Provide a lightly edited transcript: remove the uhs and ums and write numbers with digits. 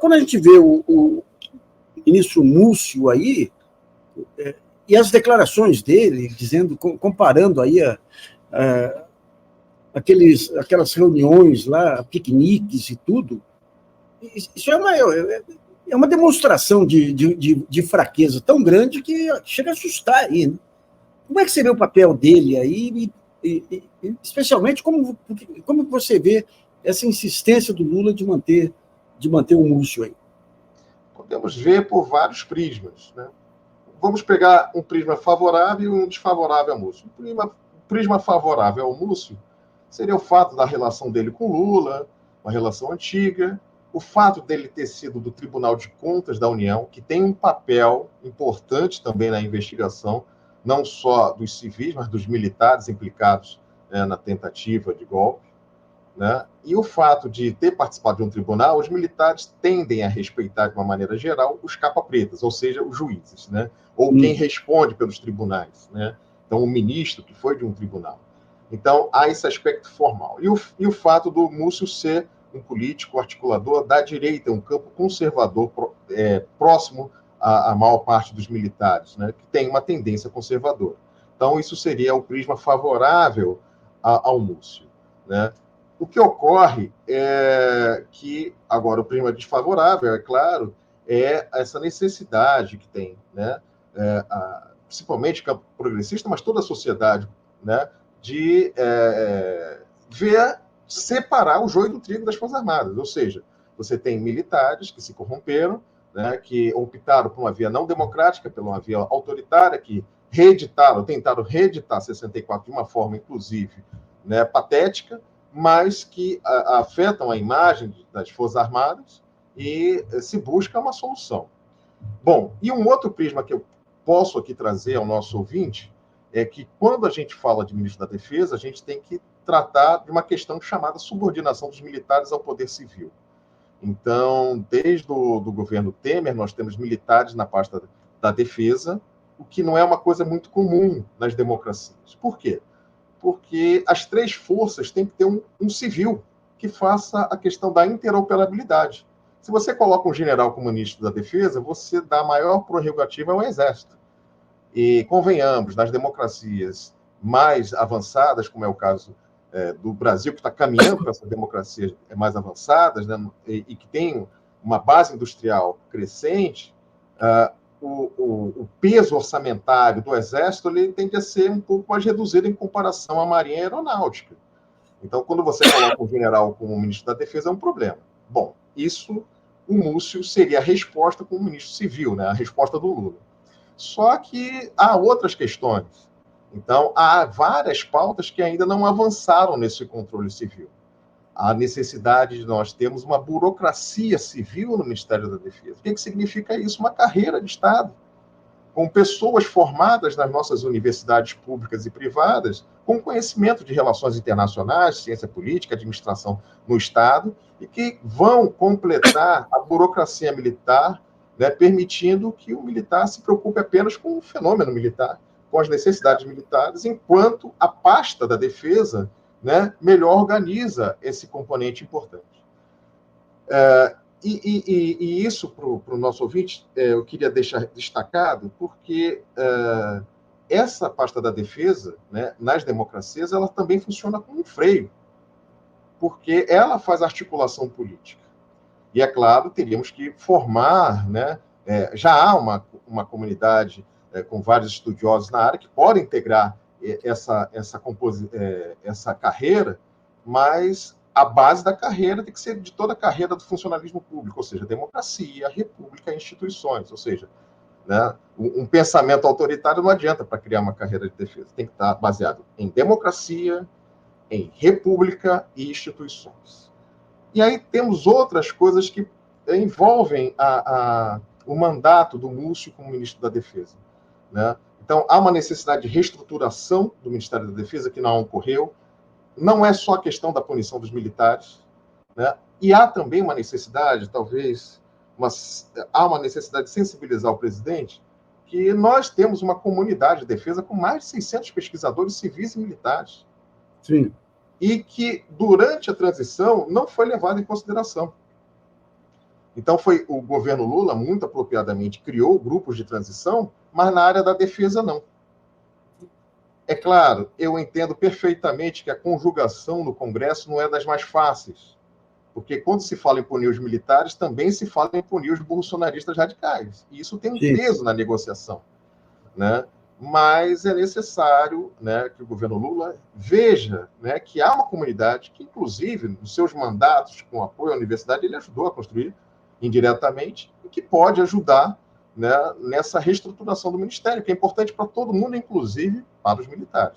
Quando a gente vê o ministro Múcio aí, e as declarações dele, dizendo, comparando aí aquelas reuniões lá, piqueniques e tudo, isso é uma demonstração de fraqueza tão grande que chega a assustar aí, né? Como é que você vê o papel dele aí, especialmente como você vê essa insistência do Lula de manter o Múcio aí? Podemos ver por vários prismas, né? Vamos pegar um prisma favorável e um desfavorável ao Múcio. O prisma favorável ao Múcio seria o fato da relação dele com Lula, uma relação antiga, o fato dele ter sido do Tribunal de Contas da União, que tem um papel importante também na investigação, não só dos civis, mas dos militares implicados na tentativa de golpe, né? E o fato de ter participado de um tribunal, os militares tendem a respeitar, de uma maneira geral, os capa-pretas, ou seja, os juízes, né? Ou quem responde pelos tribunais, né? Então, o ministro que foi de um tribunal. Então, há esse aspecto formal. E o fato do Múcio ser um político articulador da direita, um campo conservador próximo à maior parte dos militares, né? Que tem uma tendência conservadora. Então, isso seria o prisma favorável ao Múcio, né? O que ocorre é que, agora, o prisma desfavorável, é claro, é essa necessidade que tem, né? Principalmente campo progressista, mas toda a sociedade, né? De separar o joio do trigo das Forças Armadas. Ou seja, você tem militares que se corromperam, né? Que optaram por uma via não democrática, por uma via autoritária, que tentaram reeditar 64 de uma forma, inclusive, né? Patética, mas que afetam a imagem das Forças Armadas e se busca uma solução. Bom, e um outro prisma que eu posso aqui trazer ao nosso ouvinte é que, quando a gente fala de ministro da Defesa, a gente tem que tratar de uma questão chamada subordinação dos militares ao poder civil. Então, desde o governo Temer, nós temos militares na pasta da Defesa, o que não é uma coisa muito comum nas democracias. Por quê? Porque as três forças têm que ter um civil que faça a questão da interoperabilidade. Se você coloca um general como ministro da Defesa, você dá maior prerrogativa ao Exército. E, convenhamos, nas democracias mais avançadas, como é o caso do Brasil, que está caminhando para essas democracias mais avançadas, né, e que tem uma base industrial crescente, o peso orçamentário do Exército ele tende a ser um pouco mais reduzido em comparação à Marinha e à Aeronáutica. Então, quando você coloca um general como ministro da Defesa, é um problema. Bom, isso, o Múcio seria a resposta como ministro civil, né? A resposta do Lula. Só que há outras questões. Então, há várias pautas que ainda não avançaram nesse controle civil. A necessidade de nós termos uma burocracia civil no Ministério da Defesa. O que significa isso? Uma carreira de Estado, com pessoas formadas nas nossas universidades públicas e privadas, com conhecimento de relações internacionais, ciência política, administração no Estado, e que vão completar a burocracia militar, né, permitindo que o militar se preocupe apenas com o fenômeno militar, com as necessidades militares, enquanto a pasta da defesa, né, melhor organiza esse componente importante. E isso, para o nosso ouvinte, eu queria deixar destacado, porque essa pasta da defesa, né, nas democracias, ela também funciona como um freio, porque ela faz articulação política. E, é claro, teríamos que formar, né, já há uma comunidade com vários estudiosos na área que podem integrar essa carreira, mas a base da carreira tem que ser de toda a carreira do funcionalismo público, ou seja, democracia, república, instituições, ou seja, né, um pensamento autoritário não adianta para criar uma carreira de defesa, tem que estar baseado em democracia, em república e instituições. E aí temos outras coisas que envolvem o mandato do Múcio como ministro da Defesa, né? Então, há uma necessidade de reestruturação do Ministério da Defesa que não ocorreu. Não é só a questão da punição dos militares, né? E há também uma necessidade, talvez, há uma necessidade de sensibilizar o presidente que nós temos uma comunidade de defesa com mais de 600 pesquisadores civis e militares. Sim. E que, durante a transição, não foi levado em consideração. Então, foi o governo Lula, muito apropriadamente, criou grupos de transição, mas na área da defesa, não. É claro, eu entendo perfeitamente que a conjugação no Congresso não é das mais fáceis, porque quando se fala em punir os militares, também se fala em punir os bolsonaristas radicais. E isso tem um peso na negociação, né? Mas é necessário, né, que o governo Lula veja, né, que há uma comunidade que, inclusive, nos seus mandatos com apoio à universidade, ele ajudou a construir indiretamente e que pode ajudar, né, nessa reestruturação do ministério, que é importante para todo mundo, inclusive para os militares.